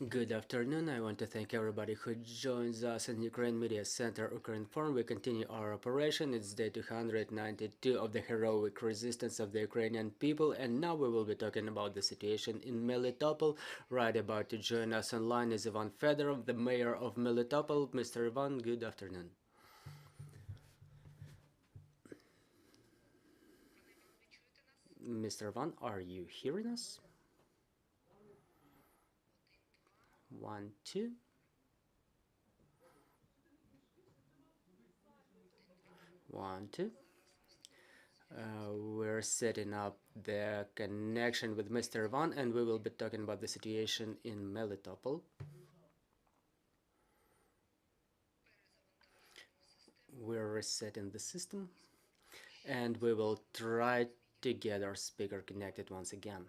Good afternoon. I want to thank everybody who joins us in Ukraine Media Center Ukraine Forum. We continue our operation. It's day 292 of the heroic resistance of the Ukrainian people, and now we will be talking about the situation in Melitopol. Right about to join us online is Ivan Fedorov, the mayor of Melitopol. Mr. Ivan, good afternoon. Mr. Ivan, are you hearing us? 1, 2. 1, 2. We're setting up the connection with Mr. Ivan, and we will be talking about the situation in Melitopol. We're resetting the system, and we will try to get our speaker connected once again.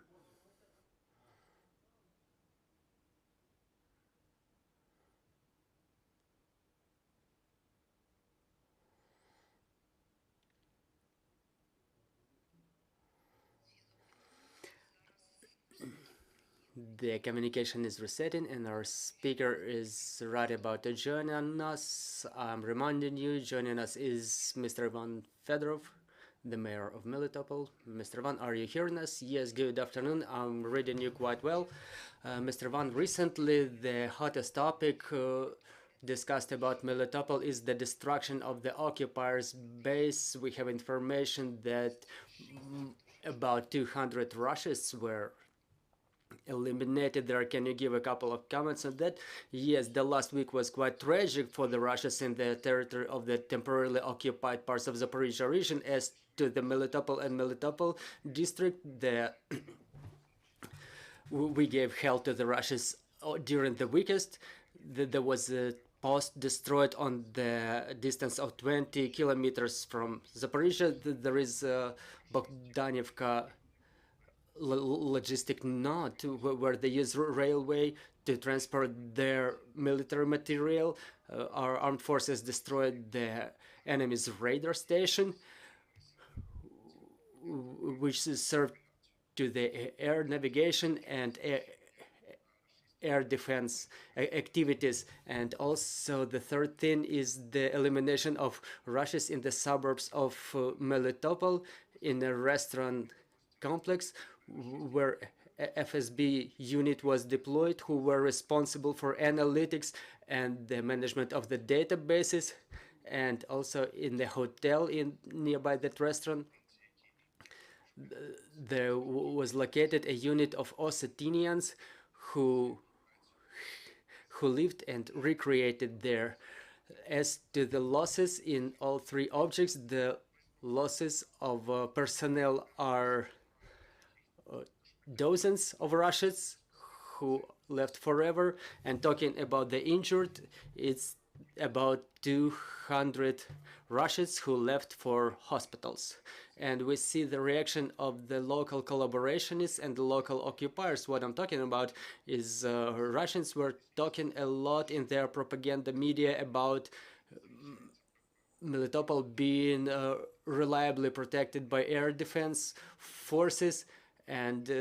The communication is resetting and our speaker is right about to join us. I'm reminding you, joining us is Mr. Ivan Fedorov, the mayor of Melitopol. Mr. Ivan, are you hearing us? Yes, good afternoon. I'm reading you quite well. Mr. Ivan, recently the hottest topic discussed about Melitopol is the destruction of the occupiers' base. We have information that about 200 Russians were eliminated there. Can you give a couple of comments on that? Yes, the last week was quite tragic for the Russians in the territory of the temporarily occupied parts of Zaporizhia region. As to the Melitopol and Melitopol district, we gave help to the Russians during the weakest. There was a post destroyed on the distance of 20 kilometers from Zaporizhia. There is Bogdanivka logistic node where they use railway to transport their military material. Our armed forces destroyed the enemy's radar station, which served to the air navigation and air defense activities. And also the third thing is the elimination of Russians in the suburbs of Melitopol in a restaurant complex where FSB unit was deployed, who were responsible for analytics and the management of the databases, and also in the hotel nearby that restaurant there was located a unit of Ossetians who lived and recreated there. As to the losses in all three objects, the losses of personnel are dozens of Russians who left forever, and talking about the injured, it's about 200 Russians who left for hospitals. And we see the reaction of the local collaborationists and the local occupiers. What I'm talking about is Russians were talking a lot in their propaganda media about Melitopol being reliably protected by air defense forces, and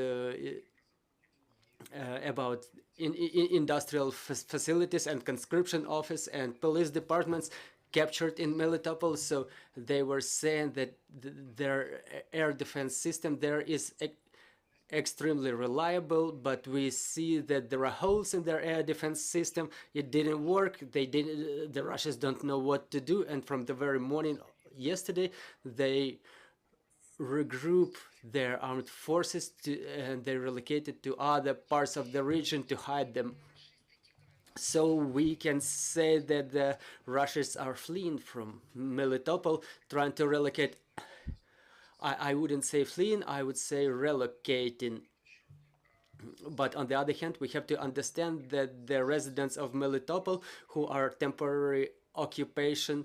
about industrial facilities and conscription office and police departments captured in Melitopol. So they were saying that their air defense system there is extremely reliable, but we see that there are holes in their air defense system. It didn't work. The Russians don't know what to do, and from the very morning yesterday they regroup their armed forces and they relocated to other parts of the region to hide them. So we can say that the Russians are fleeing from Melitopol, trying to relocate. I wouldn't say fleeing, I would say relocating. But on the other hand, we have to understand that the residents of Melitopol who are temporary occupation,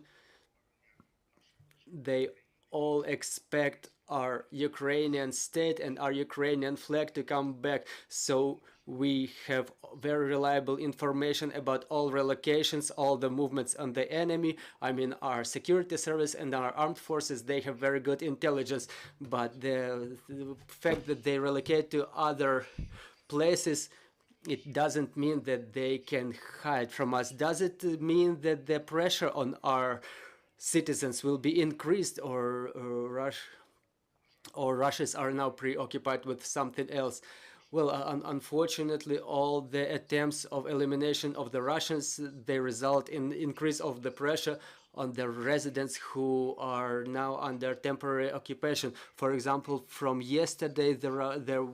they all expect our Ukrainian state and our Ukrainian flag to come back. So we have very reliable information about all relocations, all the movements on the enemy. I mean, our security service and our armed forces, they have very good intelligence. But the fact that they relocate to other places it doesn't mean that they can hide from us. Does it mean that the pressure on our citizens will be increased, or Russians are now preoccupied with something else? Well, unfortunately, all the attempts of elimination of the Russians, they result in increase of the pressure on the residents who are now under temporary occupation. For example, from yesterday, there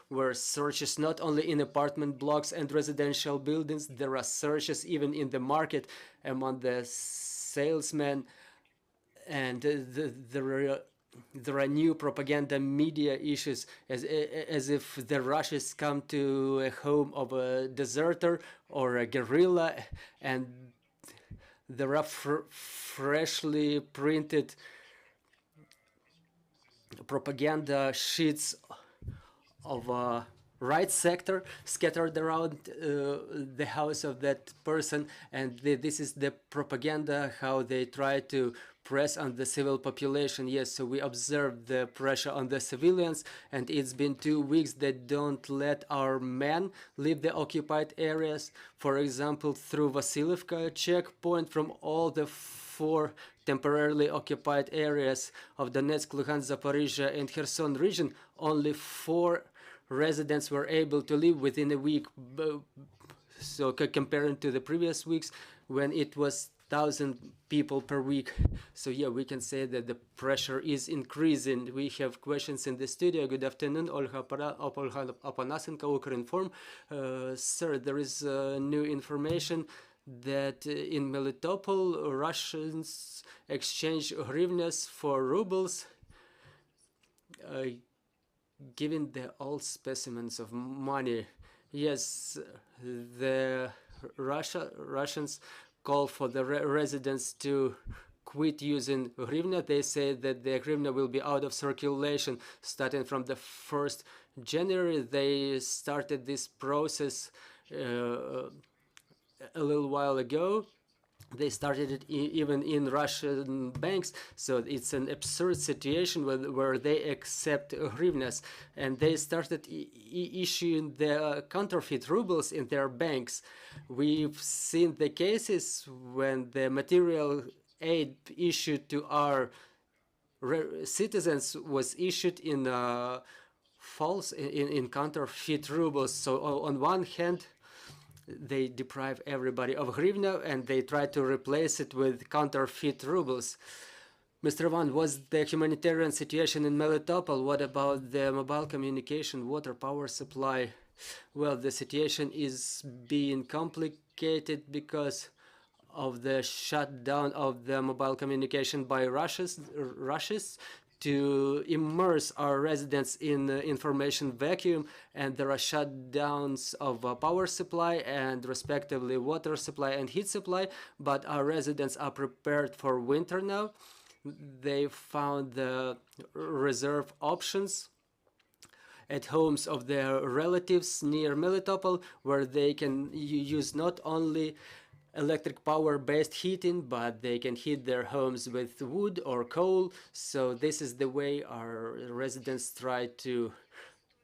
were searches not only in apartment blocks and residential buildings, there are searches even in the market among the salesmen, and there are new propaganda media issues as if the Russians come to a home of a deserter or a guerrilla, and there are freshly printed propaganda sheets of right sector scattered around the house of that person, and this is the propaganda how they try to press on the civil population. Yes, so we observe the pressure on the civilians, and it's been 2 weeks that don't let our men leave the occupied areas. For example, through Vasilivka checkpoint, from all the 4 temporarily occupied areas of Donetsk, Luhansk, Zaporizhia, and Kherson region, only 4 residents were able to leave within a week. So comparing to the previous weeks when it was 1,000 people per week. So yeah, we can say that the pressure is increasing. We have questions in the studio. Good afternoon, Olga Apanasenko, Ukrinform. Sir, there is new information that in Melitopol, Russians exchange hryvnias for rubles, giving the old specimens of money. Yes, the Russians call for the residents to quit using hryvnia. They say that the hryvnia will be out of circulation starting from the 1st January. They started this process a little while ago. They started it even in Russian banks, so it's an absurd situation where they accept hryvnias, and they started issuing the counterfeit rubles in their banks. We've seen the cases when the material aid issued to our citizens was issued in false, in counterfeit rubles. So on one hand, they deprive everybody of hryvnia, and they try to replace it with counterfeit rubles. Mr. Van, was the humanitarian situation in Melitopol? What about the mobile communication, water, power supply? Well, the situation is being complicated because of the shutdown of the mobile communication by Russians to immerse our residents in information vacuum, and there are shutdowns of power supply and respectively water supply and heat supply, but our residents are prepared for winter now. They found the reserve options at homes of their relatives near Melitopol, where they can use not only electric power based heating, but they can heat their homes with wood or coal. So this is the way our residents try to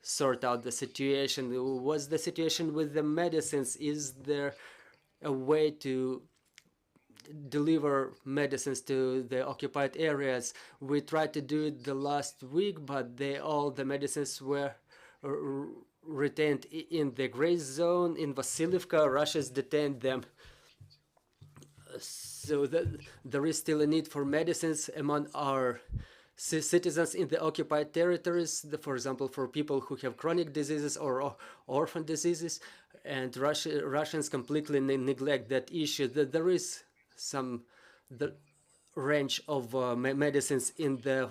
sort out the situation. What's the situation with the medicines? Is there a way to deliver medicines to the occupied areas? We tried to do it the last week, but all the medicines were retained in the gray zone. In Vasilivka, Russia's detained them. So there is still a need for medicines among our citizens in the occupied territories, for example, for people who have chronic diseases or orphan diseases, and Russians completely neglect that issue. There is the range of medicines in the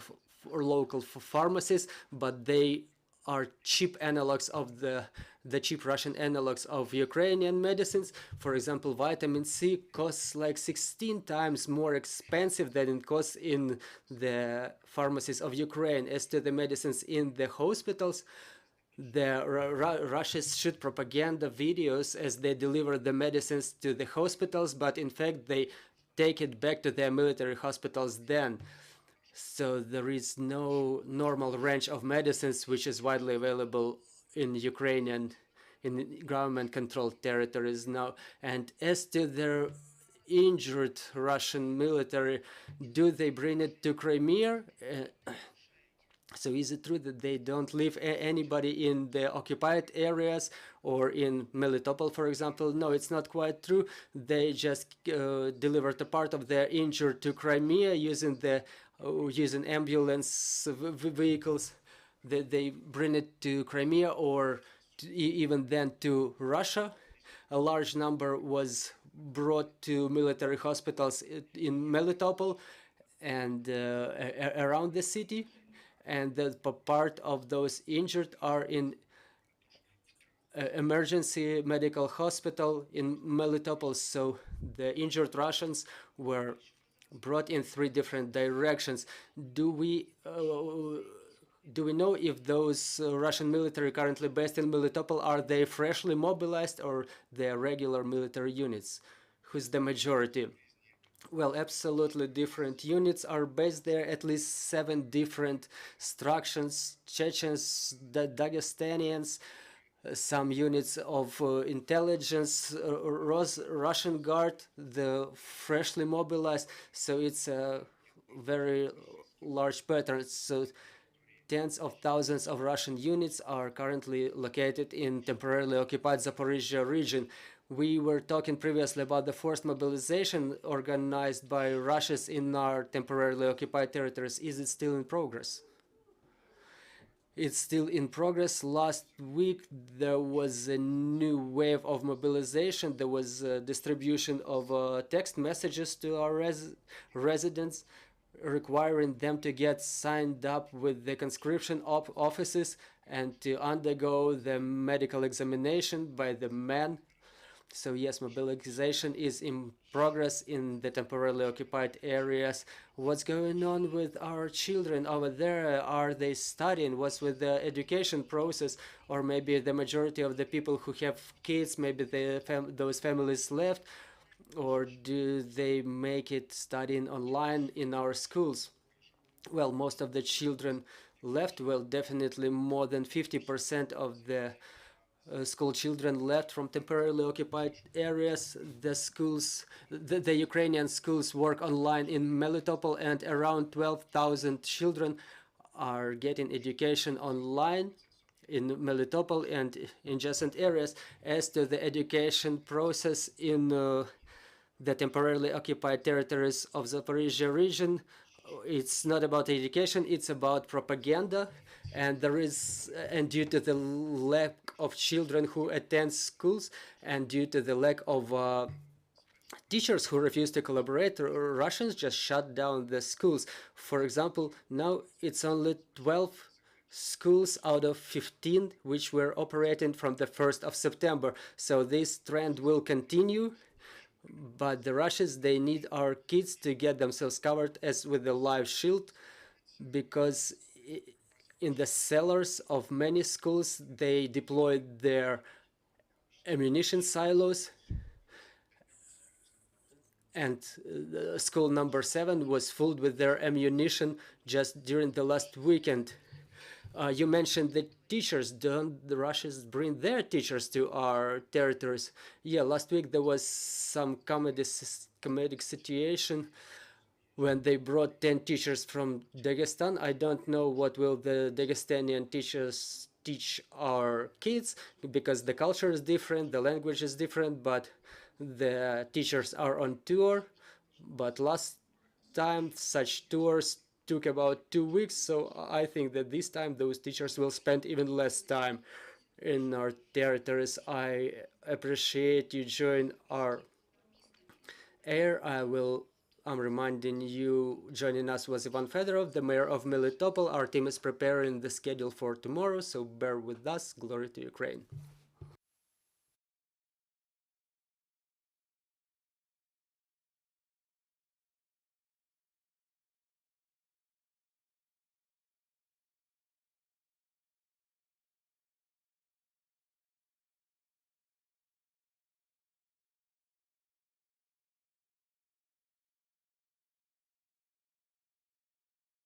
local pharmacies, but they are cheap analogs of the cheap Russian analogs of Ukrainian medicines. For example, vitamin C costs like 16 times more expensive than it costs in the pharmacies of Ukraine. As to the medicines in the hospitals, the Russians shoot propaganda videos as they deliver the medicines to the hospitals, but in fact they take it back to their military hospitals then. So there is no normal range of medicines which is widely available in Ukrainian in government-controlled territories now. And as to their injured Russian military, do they bring it to Crimea? So is it true that they don't leave anybody in the occupied areas or in Melitopol, for example? No, it's not quite true. They just delivered a part of their injured to Crimea using ambulance vehicles. They bring it to Crimea or even then to Russia. A large number was brought to military hospitals in Melitopol and around the city. And the part of those injured are in emergency medical hospital in Melitopol. So the injured Russians were brought in 3 different directions. Do we know if those Russian military currently based in Melitopol, are they freshly mobilized or they're regular military units? Who's the majority? Well, absolutely different units are based there, at least 7 different structures, Chechens, Dagestanians, some units of intelligence, Russian Guard, the freshly mobilized, so it's a very large pattern. So tens of thousands of Russian units are currently located in temporarily occupied Zaporizhia region. We were talking previously about the forced mobilization organized by Russians in our temporarily occupied territories. Is it still in progress? It's still in progress. Last week there was a new wave of mobilization. There was a distribution of text messages to our residents, requiring them to get signed up with the conscription offices and to undergo the medical examination by the men. So yes, mobilization is in progress in the temporarily occupied areas. What's going on with our children over there? Are they studying? What's with the education process? Or maybe the majority of the people who have kids, maybe those families left? Or do they make it studying online in our schools? Well, most of the children left. Well, definitely more than 50% of the school children left from temporarily occupied areas. The Ukrainian schools work online in Melitopol, and around 12,000 children are getting education online in Melitopol and in adjacent areas. As to the education process in the temporarily occupied territories of Zaporizhia region, it's not about education, it's about propaganda. And due to the lack of children who attend schools and due to the lack of teachers who refuse to collaborate, Russians just shut down the schools. For example, now it's only 12 schools out of 15 which were operating from the 1st of September. So this trend will continue. But the Russians, they need our kids to get themselves covered as with the live shield, because in the cellars of many schools they deployed their ammunition silos, and school number 7 was filled with their ammunition just during the last weekend. You mentioned the teachers. Don't the Russians bring their teachers to our territories? Yeah, last week there was some comedic situation when they brought 10 teachers from Dagestan. I don't know what will the Dagestanian teachers teach our kids, because the culture is different, the language is different, but the teachers are on tour. But last time such tours took about 2 weeks, so I think that this time those teachers will spend even less time in our territories. I appreciate you join our air. I'm reminding you, joining us was Ivan Fedorov, the mayor of Melitopol. Our team is preparing the schedule for tomorrow, so bear with us. Glory to Ukraine.